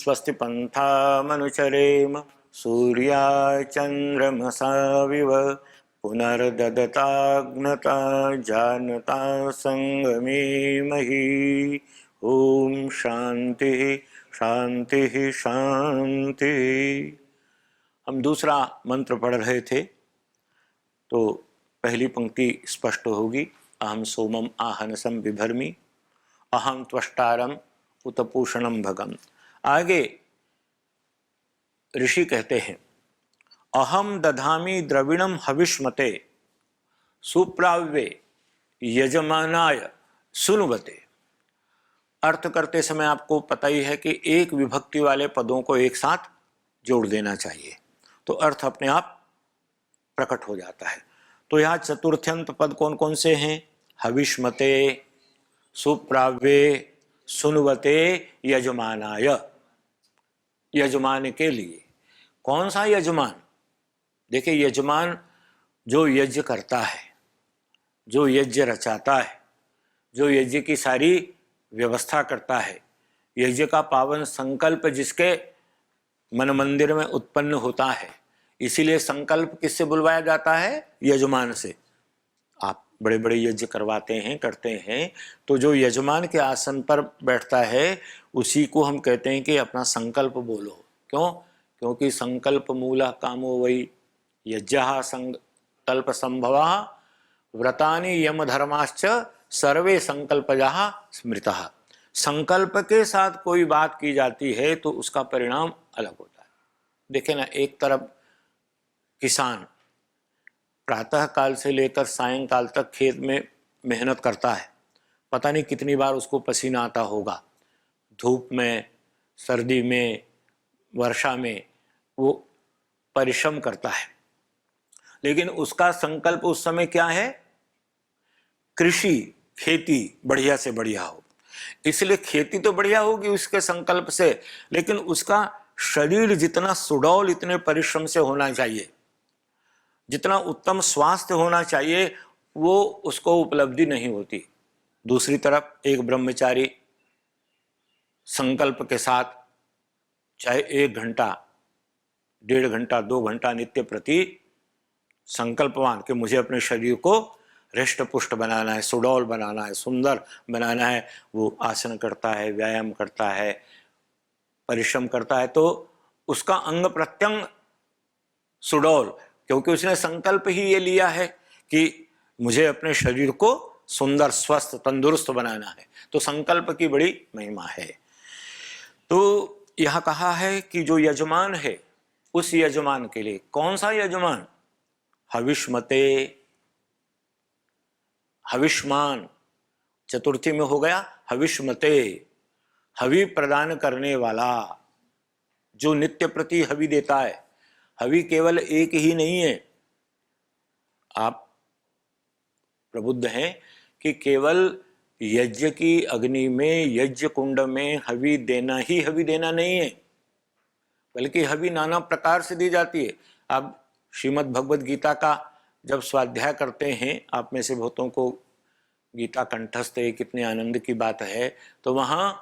स्वस्ति पन्थामनुचरेम सूर्याचन्द्रमसाविव पुनर्ददताग्नता जानता संगमे मही। ओम शांति शांति शांति। हम दूसरा मंत्र पढ़ रहे थे तो पहली पंक्ति स्पष्ट होगी। अहम सोमम आहनसम बिभर्मि अहम त्वष्टारम उतपूषणम भगम। आगे ऋषि कहते हैं अहम दधामि द्रविणम हविष्मते सुप्राव्ये यजमानाय सुनुवते। अर्थ करते समय आपको पता ही है कि एक विभक्ति वाले पदों को एक साथ जोड़ देना चाहिए तो अर्थ अपने आप प्रकट हो जाता है। तो यहाँ चतुर्थ्यंत पद कौन कौन से हैं? हविष्मते, सुप्राव्ये, सुनुवते, यजमानाय। यजमान के लिए। कौन सा यजमान? देखिए, यजमान जो यज्ञ करता है, जो यज्ञ रचाता है, जो यज्ञ की सारी व्यवस्था करता है, यज्ञ का पावन संकल्प जिसके मन मंदिर में उत्पन्न होता है। इसीलिए संकल्प किससे बुलवाया जाता है? यजमान से। आप बड़े बड़े यज्ञ करवाते हैं, करते हैं, तो जो यजमान के आसन पर बैठता है उसी को हम कहते हैं कि अपना संकल्प बोलो। क्यों? क्योंकि संकल्प मूलः कामो वै यज्ञः संकल्प संभवः व्रतानि यम धर्माश्च सर्वे संकल्पजाः स्मृतः। संकल्प के साथ कोई बात की जाती है तो उसका परिणाम अलग होता है। देखें ना, एक तरफ किसान प्रातः काल से लेकर सायंकाल तक खेत में मेहनत करता है, पता नहीं कितनी बार उसको पसीना आता होगा, धूप में, सर्दी में, वर्षा में वो परिश्रम करता है, लेकिन उसका संकल्प उस समय क्या है? कृषि, खेती बढ़िया से बढ़िया हो। इसलिए खेती तो बढ़िया होगी उसके संकल्प से, लेकिन उसका शरीर जितना सुडौल, इतने परिश्रम से होना चाहिए, जितना उत्तम स्वास्थ्य होना चाहिए, वो उसको उपलब्धि नहीं होती। दूसरी तरफ एक ब्रह्मचारी संकल्प के साथ चाहे 1 घंटा, 1.5 घंटा, 2 घंटा नित्य प्रति संकल्पवान कि मुझे अपने शरीर को हृष्ट पुष्ट बनाना है, सुडौल बनाना है, सुंदर बनाना है, वो आसन करता है, व्यायाम करता है, परिश्रम करता है, तो उसका अंग प्रत्यंग सुडौल, क्योंकि उसने संकल्प ही ये लिया है कि मुझे अपने शरीर को सुंदर, स्वस्थ, तंदुरुस्त बनाना है। तो संकल्प की बड़ी महिमा है। तो यह कहा है कि जो यजमान है उस यजमान के लिए। कौन सा यजमान? हविष्मते, हविष्मान चतुर्थी में हो गया। हविष्मते, हवि प्रदान करने वाला, जो नित्य प्रति हवि देता है। हवि केवल एक ही नहीं है। आप प्रबुद्ध हैं कि केवल यज्ञ की अग्नि में, यज्ञ कुंड में हवि देना ही हवि देना नहीं है, बल्कि हवि नाना प्रकार से दी जाती है। आप श्रीमद् भगवद गीता का जब स्वाध्याय करते हैं, आप में से बहुतों को गीता कंठस्थ है, कितने आनंद की बात है। तो वहां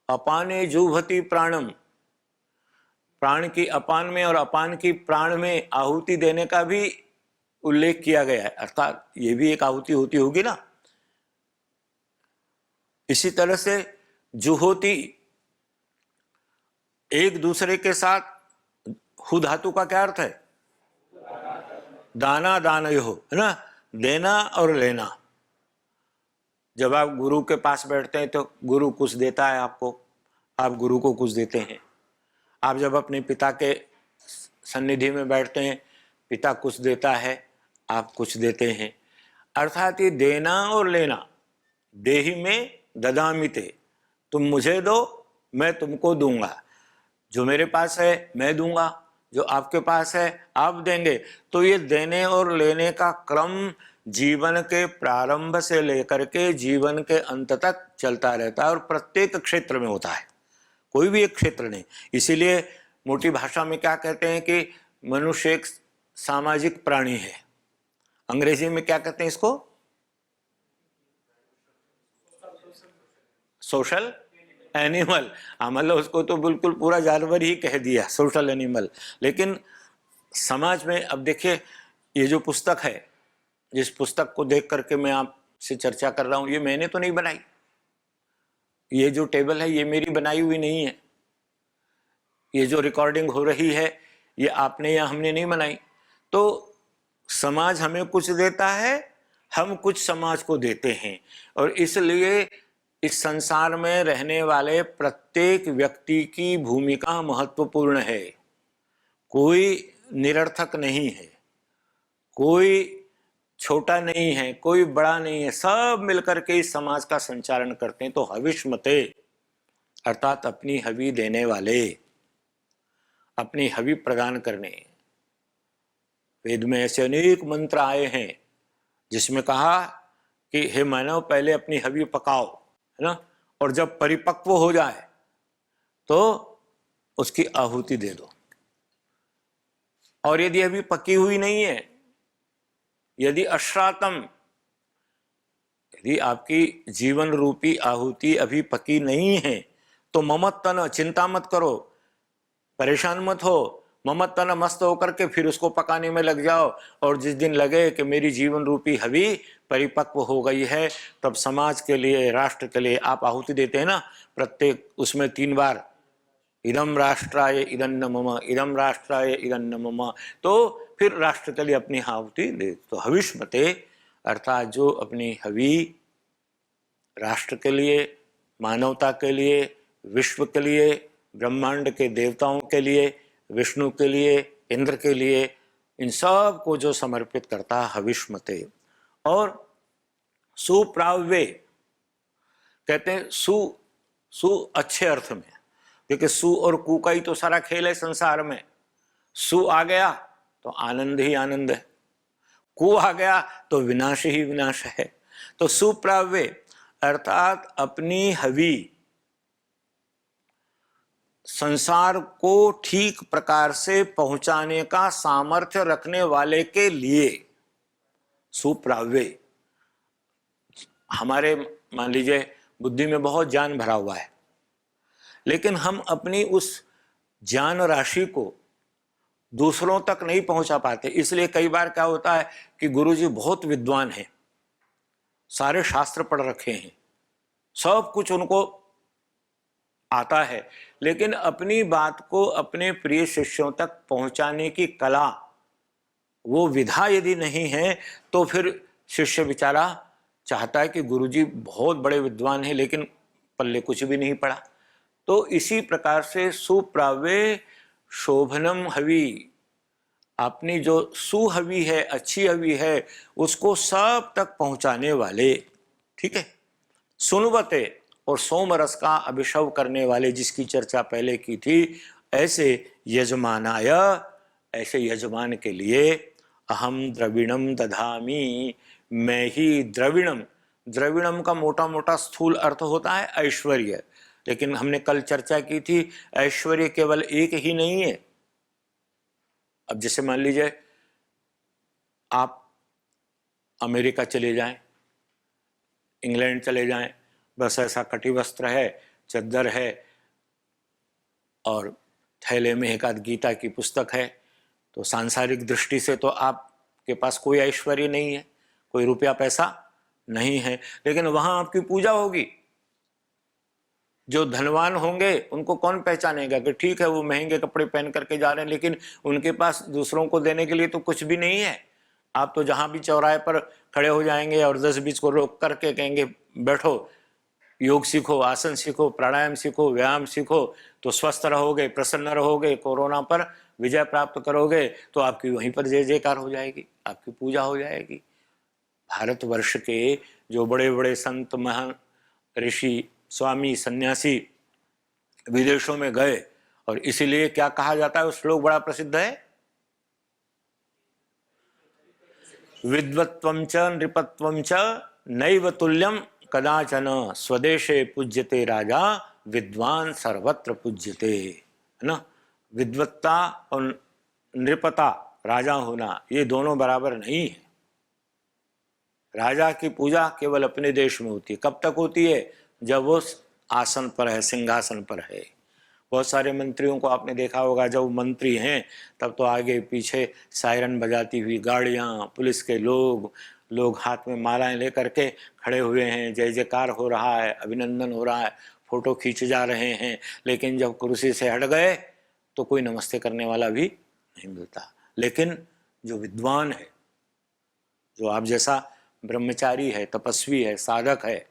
अपाने जुह्वति प्राणम, प्राण की अपान में और अपान की प्राण में आहुति देने का भी उल्लेख किया गया है। अर्थात ये भी एक आहुति होती होगी ना। इसी तरह से जुहोति एक दूसरे के साथ, हु धातु का क्या अर्थ है? दाना दानयो, है ना, देना और लेना। जब आप गुरु के पास बैठते हैं तो गुरु कुछ देता है आपको, आप गुरु को कुछ देते हैं। आप जब अपने पिता के सन्निधि में बैठते हैं, पिता कुछ देता है, आप कुछ देते हैं। अर्थात ये देना और लेना। देहि में ददामिते, तुम मुझे दो, मैं तुमको दूंगा। जो मेरे पास है मैं दूंगा, जो आपके पास है आप देंगे। तो ये देने और लेने का क्रम जीवन के प्रारंभ से लेकर के जीवन के अंत तक चलता रहता है और प्रत्येक क्षेत्र में होता है, कोई भी एक क्षेत्र नहीं। इसीलिए मोटी भाषा में क्या कहते हैं कि मनुष्य एक सामाजिक प्राणी है। अंग्रेजी में क्या कहते हैं इसको? सोशल एनिमल, मतलब उसको तो बिल्कुल पूरा जानवर ही कह दिया, सोशल एनिमल। लेकिन समाज में अब देखिए, ये जो पुस्तक है, जिस पुस्तक को देख करके मैं आपसे चर्चा कर रहा हूं, ये मैंने तो नहीं बनाई। ये जो टेबल है ये मेरी बनाई हुई नहीं है। ये जो रिकॉर्डिंग हो रही है ये आपने या हमने नहीं बनाई। तो समाज हमें कुछ देता है, हम कुछ समाज को देते हैं, और इसलिए इस संसार में रहने वाले प्रत्येक व्यक्ति की भूमिका महत्वपूर्ण है। कोई निरर्थक नहीं है, कोई छोटा नहीं है, कोई बड़ा नहीं है, सब मिलकर के इस समाज का संचालन करते हैं। तो हविष्मते अर्थात अपनी हवि देने वाले, अपनी हवि प्रदान करने। वेद में ऐसे अनेक मंत्र आए हैं जिसमें कहा कि हे मानव, पहले अपनी हवि पकाओ, है ना, और जब परिपक्व हो जाए तो उसकी आहुति दे दो। और यदि अभी पकी हुई नहीं है, यदि अश्रातम, यदि आपकी जीवन रूपी आहुति अभी पकी नहीं है, तो ममत्तन, चिंता मत करो, परेशान मत हो, ममत्तन मस्त होकर के फिर उसको पकाने में लग जाओ। और जिस दिन लगे कि मेरी जीवन रूपी हवि परिपक्व हो गई है, तब समाज के लिए, राष्ट्र के लिए आप आहुति देते हैं ना, प्रत्येक उसमें 3 बार इदम राष्ट्राय इदन्न मम, इदम राष्ट्राय इदन्न मम, तो फिर राष्ट्र के लिए अपनी आहुति दे। तो हविष्मते अर्थात जो अपनी हवि राष्ट्र के लिए, मानवता के लिए, विश्व के लिए, ब्रह्मांड के देवताओं के लिए, विष्णु के लिए, इंद्र के लिए, इन सब को जो समर्पित करता है, हविष्मते। और सुप्राव्य कहते हैं, सु अच्छे अर्थ में, क्योंकि सु और कु का ही तो सारा खेल है संसार में। सु आ गया तो आनंद ही आनंद है, कु आ गया तो विनाश ही विनाश है। तो सुप्राव्य अर्थात अपनी हवि संसार को ठीक प्रकार से पहुंचाने का सामर्थ्य रखने वाले के लिए सुप्राव्य। हमारे मान लीजिए बुद्धि में बहुत ज्ञान भरा हुआ है, लेकिन हम अपनी उस ज्ञान राशि को दूसरों तक नहीं पहुंचा पाते। इसलिए कई बार क्या होता है कि गुरुजी बहुत विद्वान हैं, सारे शास्त्र पढ़ रखे हैं, सब कुछ उनको आता है, लेकिन अपनी बात को अपने प्रिय शिष्यों तक पहुंचाने की कला, वो विधा यदि नहीं है, तो फिर शिष्य बेचारा चाहता है कि गुरुजी बहुत बड़े विद्वान हैं, लेकिन पल्ले कुछ भी नहीं पड़ा। तो इसी प्रकार से सुप्राव्य शोभनम हवि, अपनी जो सुहवि है, अच्छी हवि है, उसको सब तक पहुंचाने वाले, ठीक है। सुनवते और सोमरस का अभिषेक करने वाले, जिसकी चर्चा पहले की थी, ऐसे यजमानाय, ऐसे यजमान के लिए अहम द्रविणम दधामी, मैं ही द्रविणम। द्रविणम का मोटा मोटा स्थूल अर्थ होता है ऐश्वर्य, लेकिन हमने कल चर्चा की थी ऐश्वर्य केवल एक ही नहीं है। अब जैसे मान लीजिए आप अमेरिका चले जाएं, इंग्लैंड चले जाएं, बस ऐसा कटी वस्त्र है, चद्दर है, और थैले में एक आध गीता की पुस्तक है, तो सांसारिक दृष्टि से तो आपके पास कोई ऐश्वर्य नहीं है, कोई रुपया पैसा नहीं है, लेकिन वहां आपकी पूजा होगी। जो धनवान होंगे उनको कौन पहचानेगा कि ठीक है वो महंगे कपड़े पहन करके जा रहे हैं, लेकिन उनके पास दूसरों को देने के लिए तो कुछ भी नहीं है। आप तो जहां भी चौराहे पर खड़े हो जाएंगे और 10-20 को रोक करके कहेंगे बैठो, योग सीखो, आसन सीखो, प्राणायाम सीखो, व्यायाम सीखो, तो स्वस्थ रहोगे, प्रसन्न रहोगे, कोरोना पर विजय प्राप्त करोगे, तो आपकी वहीं पर जय जयकार हो जाएगी, आपकी पूजा हो जाएगी। भारतवर्ष के जो बड़े बड़े संत, महान ऋषि, स्वामी, सन्यासी विदेशों में गए, और इसीलिए क्या कहा जाता है, वो श्लोक बड़ा प्रसिद्ध है, विद्वत्वं च नृपत्वं च नैव तुल्यम कदाचन, स्वदेशे पूज्यते राजा, विद्वान सर्वत्र पूज्यते, है ना। विद्वत्ता और नृपता, राजा होना, ये दोनों बराबर नहीं है। राजा की पूजा केवल अपने देश में होती है। कब तक होती है? जब वो आसन पर है, सिंहासन पर है। बहुत सारे मंत्रियों को आपने देखा होगा, जब मंत्री हैं तब तो आगे पीछे सायरन बजाती हुई गाड़ियाँ, पुलिस के लोग हाथ में मालाएं लेकर के खड़े हुए हैं, जय जयकार हो रहा है, अभिनंदन हो रहा है, फोटो खींचे जा रहे हैं। लेकिन जब कुर्सी से हट गए तो कोई नमस्ते करने वाला भी नहीं मिलता। लेकिन जो विद्वान है, जो आप जैसा ब्रह्मचारी है, तपस्वी है, साधक है,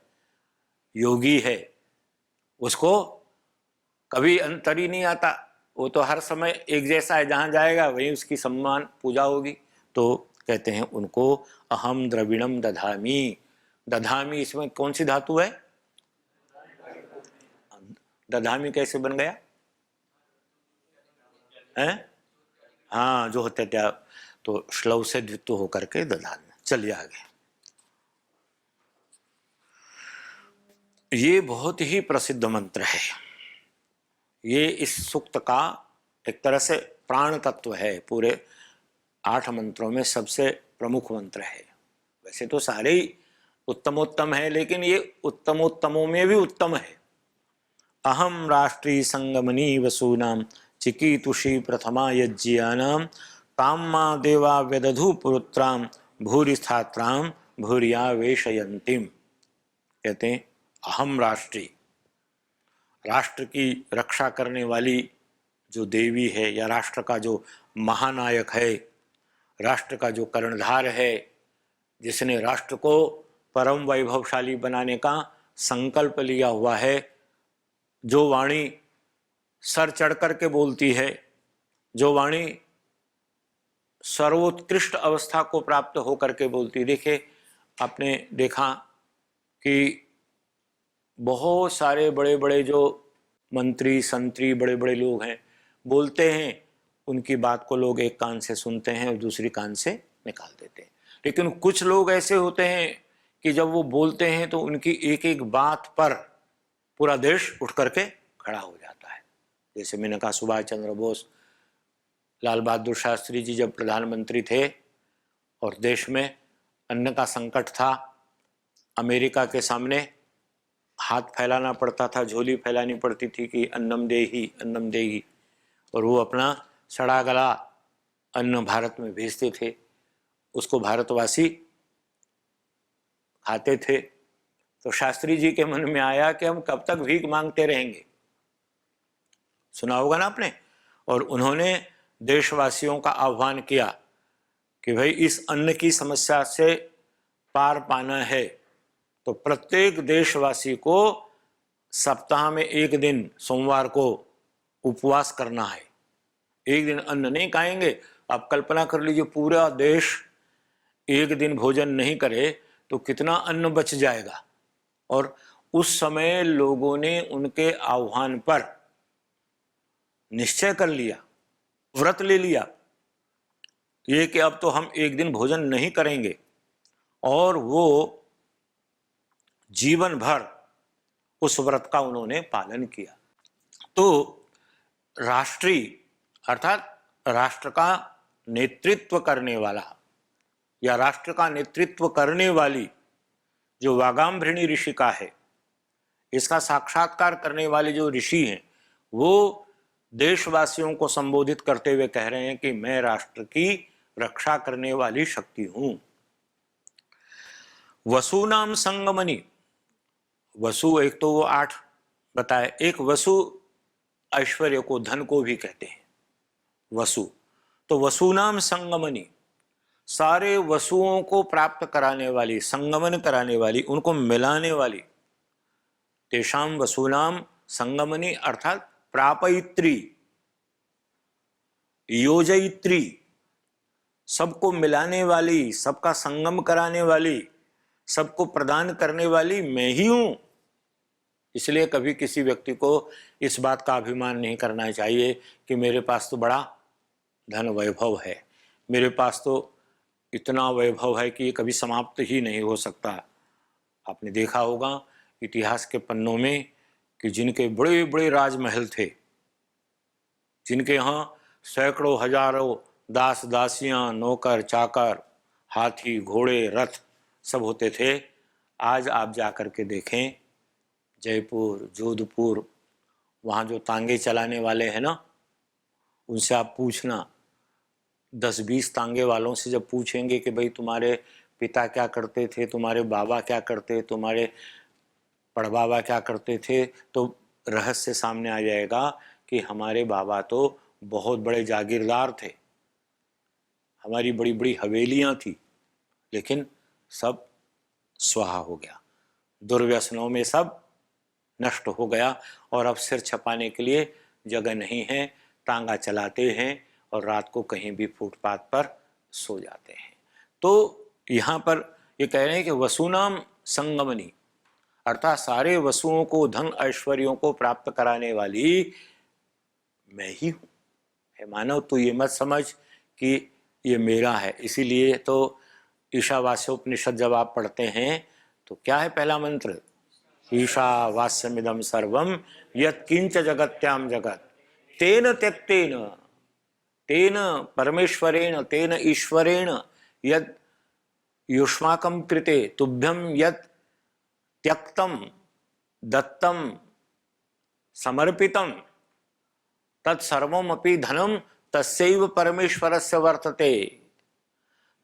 योगी है, उसको कभी अंतर ही नहीं आता। वो तो हर समय एक जैसा है, जहाँ जाएगा वहीं उसकी सम्मान पूजा होगी। तो कहते हैं उनको अहम द्रविणम दधामी। दधामी इसमें कौन सी धातु है? दधामी कैसे बन गया है? हाँ, जो होते थे, तो श्लव से द्वित्व होकर के दधामी। चलिए आगे। ये बहुत ही प्रसिद्ध मंत्र है। ये इस सूक्त का एक तरह से प्राण तत्व है। पूरे 8 मंत्रों में सबसे प्रमुख मंत्र है। वैसे तो सारे ही उत्तमोत्तम है, लेकिन ये उत्तमोत्तमों में भी उत्तम है। अहम राष्ट्री संगमनी वसूनाम चिकीतुषी प्रथमा यज्ञानाम काम्मा देवा व्यदधु पुरुत्राम भूरि स्थात्राम भूरिया वेशयंतिम। कहते हैं अहम राष्ट्री, राष्ट्र की रक्षा करने वाली जो देवी है, या राष्ट्र का जो महानायक है, राष्ट्र का जो कर्णधार है, जिसने राष्ट्र को परम वैभवशाली बनाने का संकल्प लिया हुआ है, जो वाणी सर चढ़ करके बोलती है, जो वाणी सर्वोत्कृष्ट अवस्था को प्राप्त होकर के बोलती। देखिए, आपने देखा कि बहुत सारे बड़े बड़े जो मंत्री संतरी बड़े बड़े लोग हैं, बोलते हैं, उनकी बात को लोग एक कान से सुनते हैं और दूसरी कान से निकाल देते हैं। लेकिन कुछ लोग ऐसे होते हैं कि जब वो बोलते हैं तो उनकी एक एक बात पर पूरा देश उठ करके खड़ा हो जाता है। जैसे मैंने कहा, सुभाष चंद्र बोस, लाल बहादुर शास्त्री जी जब प्रधानमंत्री थे और देश में अन्न का संकट था, अमेरिका के सामने हाथ फैलाना पड़ता था, झोली फैलानी पड़ती थी कि अन्नम देही, अन्नम देही, और वो अपना सड़ा गला अन्न भारत में भेजते थे। उसको भारतवासी खाते थे। तो शास्त्री जी के मन में आया कि हम कब तक भीख मांगते रहेंगे। सुना होगा ना आपने। और उन्होंने देशवासियों का आह्वान किया कि भाई, इस अन्न की समस्या से पार पाना है तो प्रत्येक देशवासी को सप्ताह में एक दिन सोमवार को उपवास करना है। एक दिन अन्न नहीं खाएंगे। आप कल्पना कर लीजिए, पूरा देश एक दिन भोजन नहीं करे तो कितना अन्न बच जाएगा। और उस समय लोगों ने उनके आह्वान पर निश्चय कर लिया, व्रत ले लिया, ये कि अब तो हम एक दिन भोजन नहीं करेंगे। और वो जीवन भर उस व्रत का उन्होंने पालन किया। तो राष्ट्री अर्थात राष्ट्र का नेतृत्व करने वाला, या राष्ट्र का नेतृत्व करने वाली जो वागाम्भृणी ऋषिका है, इसका साक्षात्कार करने वाले जो ऋषि हैं, वो देशवासियों को संबोधित करते हुए कह रहे हैं कि मैं राष्ट्र की रक्षा करने वाली शक्ति हूं। वसुनाम संगमनी, वसु एक तो वो 8 बताए, एक वसु ऐश्वर्य को, धन को भी कहते हैं वसु। तो वसुनाम संगमनी, सारे वसुओं को प्राप्त कराने वाली, संगमन कराने वाली, उनको मिलाने वाली। तेषाम वसुनाम संगमनी अर्थात प्रापयित्री, योजयित्री, सबको मिलाने वाली, सबका संगम कराने वाली, सबको प्रदान करने वाली मैं ही हूं। इसलिए कभी किसी व्यक्ति को इस बात का अभिमान नहीं करना चाहिए कि मेरे पास तो बड़ा धन वैभव है, मेरे पास तो इतना वैभव है कि ये कभी समाप्त ही नहीं हो सकता। आपने देखा होगा इतिहास के पन्नों में कि जिनके बड़े बड़े राजमहल थे, जिनके यहाँ सैकड़ों हजारों दास दासियां, नौकर चाकर, हाथी घोड़े रथ सब होते थे, आज आप जा कर के देखें जयपुर, जोधपुर, वहाँ जो तांगे चलाने वाले हैं ना, उनसे आप पूछना, 10-20 तांगे वालों से जब पूछेंगे कि भाई तुम्हारे पिता क्या करते थे, तुम्हारे बाबा क्या करते, तुम्हारे पड़बाबा क्या करते थे, तो रहस्य सामने आ जाएगा कि हमारे बाबा तो बहुत बड़े जागीरदार थे, हमारी बड़ी बड़ी हवेलियां थी, लेकिन सब स्वाहा हो गया, दुर्व्यसनों में सब नष्ट हो गया, और अब सिर छपाने के लिए जगह नहीं है, तांगा चलाते हैं और रात को कहीं भी फुटपाथ पर सो जाते हैं। तो यहाँ पर ये कह रहे हैं कि वसुनाम संगमनी, अर्थात सारे वसुओं को, धन ऐश्वर्यों को प्राप्त कराने वाली मैं ही हूँ। है मानव, तो ये मत समझ कि ये मेरा है। इसीलिए तो ईशावास्योपनिषद जब आप पढ़ते हैं तो क्या है पहला मंत्र? ईशावास्यमिदं सर्वम यत्किंच जगत्याम जगत तेन त्यक्तेन, तेन परमेश्वरेण, तेन ईश्वरेण यद युष्माकं कृते तुभ्यं यत् त्यक्तम दत्तम समर्पितम तत्सर्वमपि धनम तस्यैव परमेश्वरस्य वर्तते।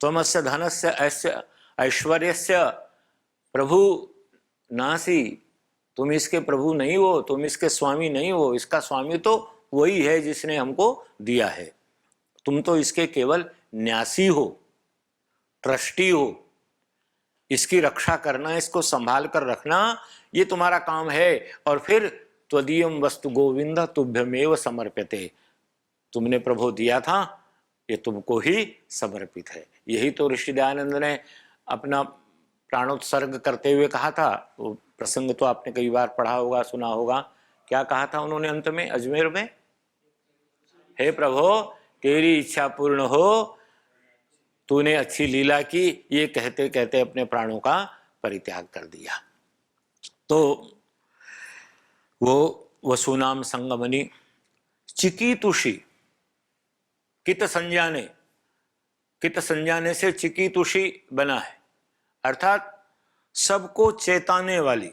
त्वमस्य धनस्य अस्य ऐश्वर्यस्य प्रभु नासी, तुम इसके प्रभु नहीं हो, तुम इसके स्वामी नहीं हो, इसका स्वामी तो वही है जिसने हमको दिया है, तुम तो इसके केवल न्यासी हो, ट्रस्टी हो, इसकी रक्षा करना, इसको संभाल कर रखना, ये तुम्हारा काम है। और फिर त्वदीयम वस्तु गोविंद तुभ्यमेव समर्प्यते, तुमने प्रभु दिया था, ये तुमको ही समर्पित है। यही तो ऋषि दयानंद ने अपना प्राणोत्सर्ग करते हुए कहा था। वो प्रसंग तो आपने कई बार पढ़ा होगा, सुना होगा। क्या कहा था उन्होंने अंत में अजमेर में? हे प्रभु, तेरी इच्छा पूर्ण हो, तूने अच्छी लीला की, ये कहते कहते अपने प्राणों का परित्याग कर दिया। तो वो वसुनाम संगमनी चिकीतुषी, कित संज्ञाने, कित संज्ञाने से चिकीतुषी बना है, अर्थात सबको चेताने वाली,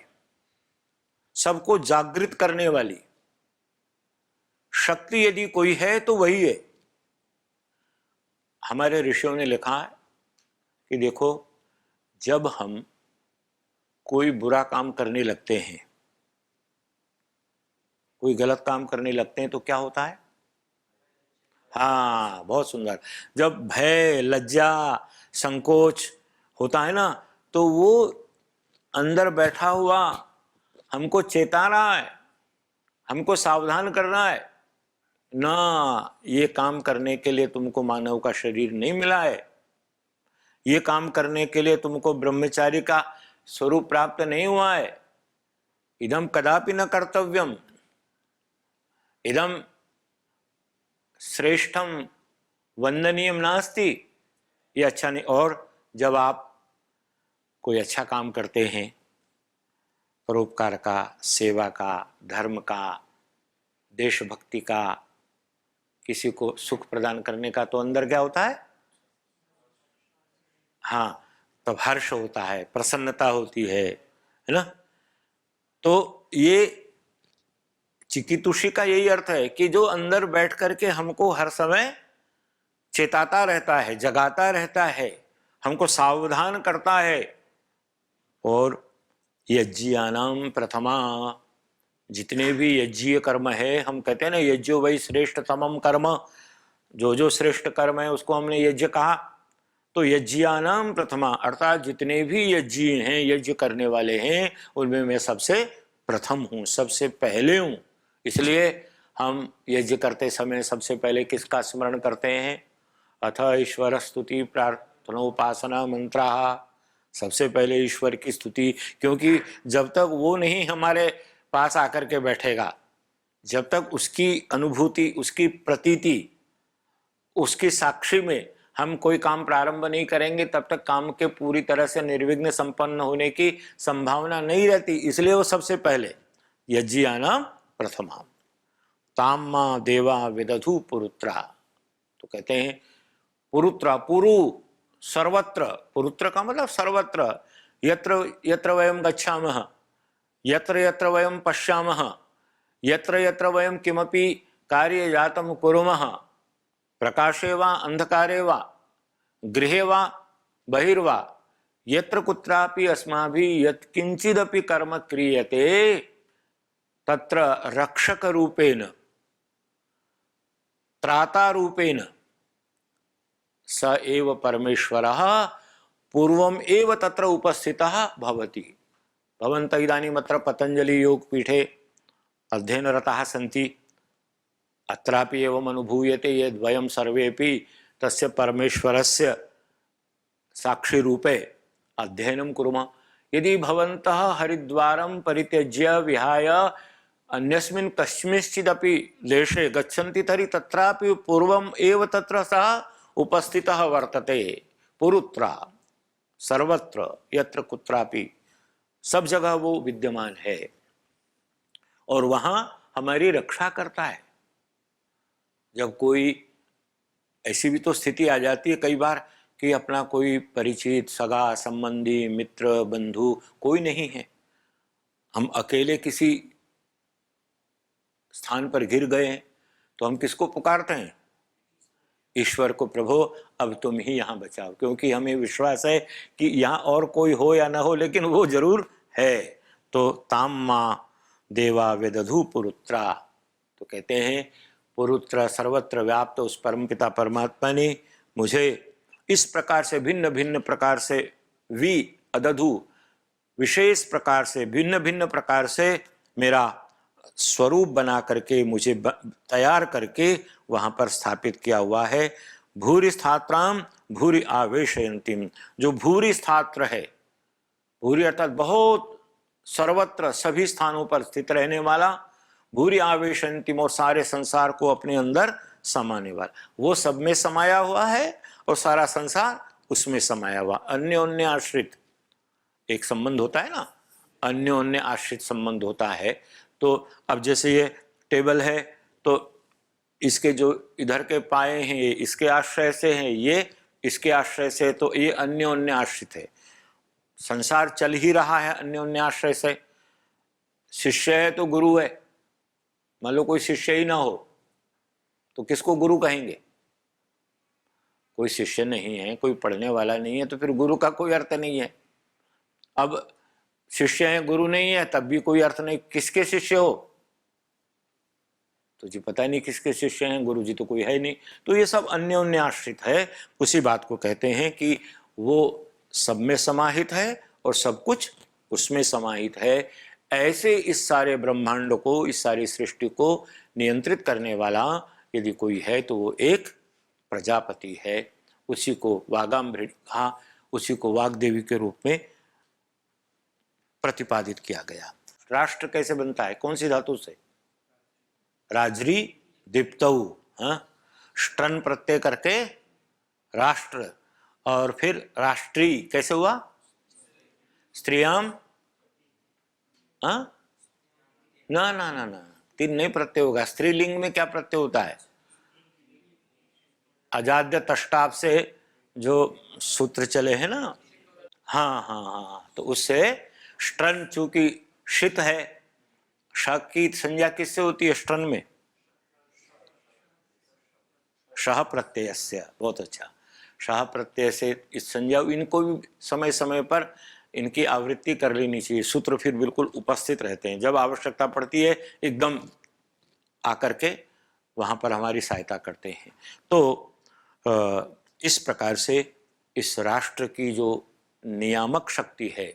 सबको जागृत करने वाली शक्ति यदि कोई है तो वही है। हमारे ऋषियों ने लिखा है कि देखो, जब हम कोई बुरा काम करने लगते हैं, कोई गलत काम करने लगते हैं, तो क्या होता है? हाँ, बहुत सुंदर। जब भय, लज्जा, संकोच होता है ना, तो वो अंदर बैठा हुआ हमको चेता रहा है, हमको सावधान कर रहा है ना, ये काम करने के लिए तुमको मानव का शरीर नहीं मिला है, ये काम करने के लिए तुमको ब्रह्मचारी का स्वरूप प्राप्त नहीं हुआ है, इदम कदापि न कर्तव्यम, इदम श्रेष्ठम वंदनीयम नास्ति, ये अच्छा नहीं। और जब आप कोई अच्छा काम करते हैं, परोपकार का, सेवा का, धर्म का, देशभक्ति का, किसी को सुख प्रदान करने का, तो अंदर क्या होता है? हाँ, तब हर्ष होता है, प्रसन्नता होती है ना। तो ये चिकीतुषी का यही अर्थ है कि जो अंदर बैठ करके हमको हर समय चेताता रहता है, जगाता रहता है, हमको सावधान करता है। और यज्ञानाम प्रथमा, जितने भी यज्ञीय कर्म है, हम कहते हैं ना यज्ञो वही श्रेष्ठतमम कर्म, जो जो श्रेष्ठ कर्म है उसको हमने यज्ञ कहा। तो यज्ञानाम प्रथमा, अर्थात जितने भी यज्ञ हैं, यज्ञ करने वाले हैं, उनमें मैं सबसे प्रथम हूँ, सबसे पहले हूँ। इसलिए हम यज्ञ करते समय सबसे पहले किसका स्मरण करते हैं? अथ ईश्वर स्तुति प्रार्थना उपासना मंत्रा, सबसे पहले ईश्वर की स्तुति। क्योंकि जब तक वो नहीं हमारे पास आकर के बैठेगा, जब तक उसकी अनुभूति, उसकी प्रतीति, उसकी साक्षी में हम कोई काम प्रारंभ नहीं करेंगे, तब तक काम के पूरी तरह से निर्विघ्न संपन्न होने की संभावना नहीं रहती। इसलिए वो सबसे पहले यज्ञानाम प्रथमा ताम्मा देवा विदधु पुरुत्रा। तो कहते हैं पुरुत्रा, पुरु सर्वत्र, पुरुत्र का मतलब सर्वत्र, यत्र यत्र वयम गच्छामः, यत्र यत्र वयं पश्यामः, यत्र यत्र वयं किमपि कार्य जातं कुर्मः, प्रकाशे वा अंधकारे वा गृहे वा बहिर्वा, यत्र कुत्रापि अस्माभिः यत्किंचिदपि कर्म क्रियते तत्र रक्षक रूपेण त्राता रूपेण स एव परमेश्वरः पूर्वम एव तत्र उपस्थितः भवति। भवन्तः इदानीमत्र पतंजलि योगपीठे अध्ययनरताः सन्ति। अत्रापि एवम् अनुभूयते यद् वयं सर्वेपि तस्य परमेश्वरस्य साक्षी रूपे अध्ययनं कुर्मः। यदि भवन्तः हरिद्वारं परित्यज्य विहाय अन्यस्मिन् कस्मिंश्चिदपि देशे गच्छन्ति तर्हि तत्रापि पूर्वम् एव तत्र सः उपस्थितः वर्तते। पुरुत्रा सर्वत्र यत्र कुत्रापि सब जगह वो विद्यमान है और वहाँ हमारी रक्षा करता है। जब कोई ऐसी भी तो स्थिति आ जाती है कई बार कि अपना कोई परिचित सगा संबंधी मित्र बंधु कोई नहीं है, हम अकेले किसी स्थान पर गिर गए हैं, तो हम किसको पुकारते हैं? ईश्वर को। प्रभु अब तुम ही यहाँ बचाओ, क्योंकि हमें विश्वास है कि यहाँ और कोई हो या ना हो लेकिन वो जरूर है। तो ताम माँ देवा वेदधु पुरुत्रा, तो कहते हैं पुरुत्र सर्वत्र व्याप्त उस परमपिता परमात्मा ने मुझे इस प्रकार से भिन्न भिन्न प्रकार से अदधु विशेष प्रकार से भिन्न भिन्न प्रकार से मेरा स्वरूप बना करके मुझे तैयार करके वहां पर स्थापित किया हुआ है। भूरि स्थात्राम भूरि आवेशयन्तीम, जो भूरि स्थात्र है, भूरि अर्थात बहुत सर्वत्र सभी स्थानों पर स्थित रहने वाला, भूरि आवेशयन्तीम और सारे संसार को अपने अंदर समाने वाला, वो सब में समाया हुआ है और सारा संसार उसमें समाया हुआ। अन्योन्य आश्रित एक संबंध होता है ना, अन्योन्य आश्रित संबंध होता है। तो अब जैसे ये टेबल है तो इसके जो इधर के पाए हैं ये इसके आश्रय से हैं, ये इसके आश्रय से, तो ये अन्योन्य आश्रित है। संसार चल ही रहा है अन्योन्य आश्रय से। शिष्य है तो गुरु है, मान लो कोई शिष्य ही ना हो तो किसको गुरु कहेंगे? कोई शिष्य नहीं है, कोई पढ़ने वाला नहीं है, तो फिर गुरु का कोई अर्थ नहीं है। अब शिष्य है गुरु नहीं है तब भी कोई अर्थ नहीं। किसके शिष्य हो? तो जी पता नहीं किसके शिष्य हैं, गुरु जी तो कोई है नहीं। तो ये सब अन्योन्य आश्रित है। उसी बात को कहते हैं कि वो सब में समाहित है और सब कुछ उसमें समाहित है। ऐसे इस सारे ब्रह्मांड को, इस सारी सृष्टि को नियंत्रित करने वाला यदि कोई है तो वो एक प्रजापति है। उसी को वागाम्भृण कहा, उसी को वाग्देवी के रूप में प्रतिपादित किया गया। राष्ट्र कैसे बनता है? कौन सी धातु से? राजरी दीप्तऊ, ष्ट्रन प्रत्यय करके राष्ट्र, और फिर राष्ट्री कैसे हुआ? स्त्रियाम ना ना ना ना, तीन नहीं प्रत्यय होगा। स्त्रीलिंग में क्या प्रत्यय होता है? अजाद्य तष्टाप से जो सूत्र चले हैं ना, हाँ हाँ हाँ, तो उससे स्ट्रन चूंकि शित है, श की संज्ञा किससे होती है स्ट्रन में? शह प्रत्यय से। बहुत अच्छा, शह प्रत्यय से इस संज्ञा, इनको भी समय समय पर इनकी आवृत्ति कर लेनी चाहिए। सूत्र फिर बिल्कुल उपस्थित रहते हैं, जब आवश्यकता पड़ती है एकदम आकर के वहाँ पर हमारी सहायता करते हैं। तो इस प्रकार से इस राष्ट्र की जो नियामक शक्ति है,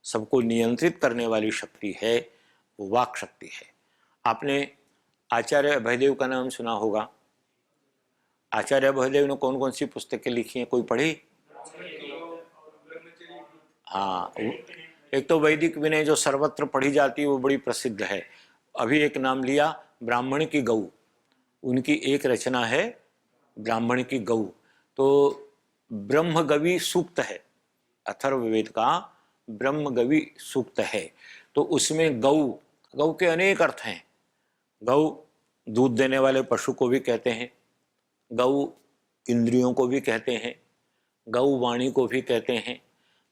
सबको नियंत्रित करने वाली शक्ति है, वो वाक शक्ति है। आपने आचार्य अभयदेव का नाम सुना होगा। आचार्य अभयदेव ने कौन कौन सी पुस्तकें लिखी हैं, कोई पढ़ी? हाँ, एक तो वैदिक विनय जो सर्वत्र पढ़ी जाती है वो बड़ी प्रसिद्ध है। अभी एक नाम लिया, ब्राह्मण की गऊ, उनकी एक रचना है ब्राह्मण की गऊ। तो ब्रह्मगवी सूक्त है, अथर्ववेद का ब्रह्मगवी सूक्त है। तो उसमें गऊ, गऊ के अनेक अर्थ हैं। गऊ दूध देने वाले पशु को भी कहते हैं, गऊ इंद्रियों को भी कहते हैं, गऊ वाणी को भी कहते हैं,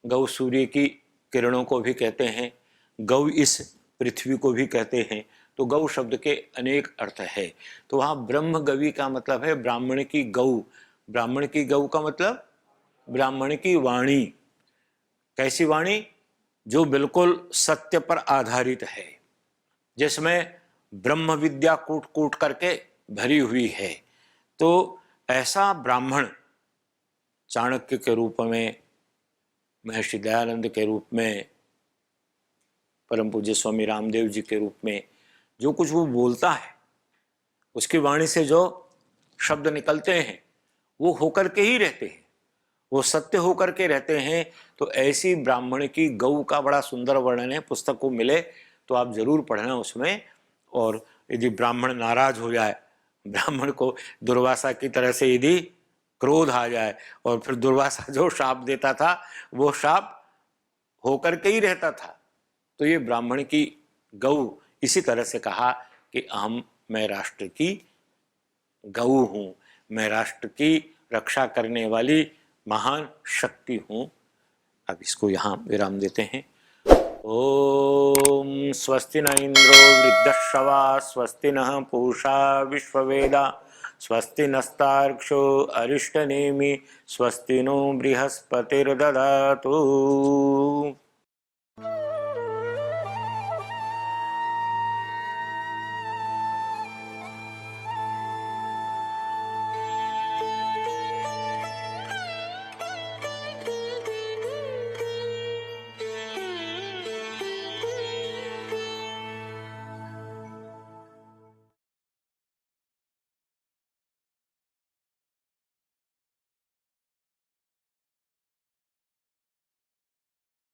गऊ सूर्य की किरणों को भी कहते हैं, गौ इस पृथ्वी को भी कहते हैं। तो गौ शब्द के अनेक अर्थ है। तो वहाँ ब्रह्म गवी का मतलब है ब्राह्मण की गौ। ब्राह्मण की गौ का मतलब ब्राह्मण की वाणी। कैसी वाणी? जो बिल्कुल सत्य पर आधारित है, जिसमें ब्रह्म विद्या कूट कूट करके भरी हुई है। तो ऐसा ब्राह्मण चाणक्य के रूप में, महर्षि दयानंद के रूप में, परम पूज्य स्वामी रामदेव जी के रूप में जो कुछ वो बोलता है, उसकी वाणी से जो शब्द निकलते हैं वो होकर के ही रहते हैं, वो सत्य होकर के रहते हैं। तो ऐसी ब्राह्मण की गौ का बड़ा सुंदर वर्णन है। पुस्तक को मिले तो आप जरूर पढ़ना उसमें। और यदि ब्राह्मण नाराज हो जाए, ब्राह्मण को दुर्वासा की तरह से यदि क्रोध आ जाए और फिर दुर्वासा जो शाप देता था वो शाप होकर के ही रहता था। तो ये ब्राह्मण की गौ इसी तरह से कहा कि मैं राष्ट्र की गौ हूँ, मैं राष्ट्र की रक्षा करने वाली महान शक्ति हूँ। अब इसको यहाँ विराम देते हैं। ओम स्वस्ति न इंद्रो वृद्धश्रवा स्वस्ति न पूषा विश्ववेदा स्वस्ति नस्तार्क्ष्यो अरिष्टनेमि स्वस्ति नो बृहस्पतिर्दधातु।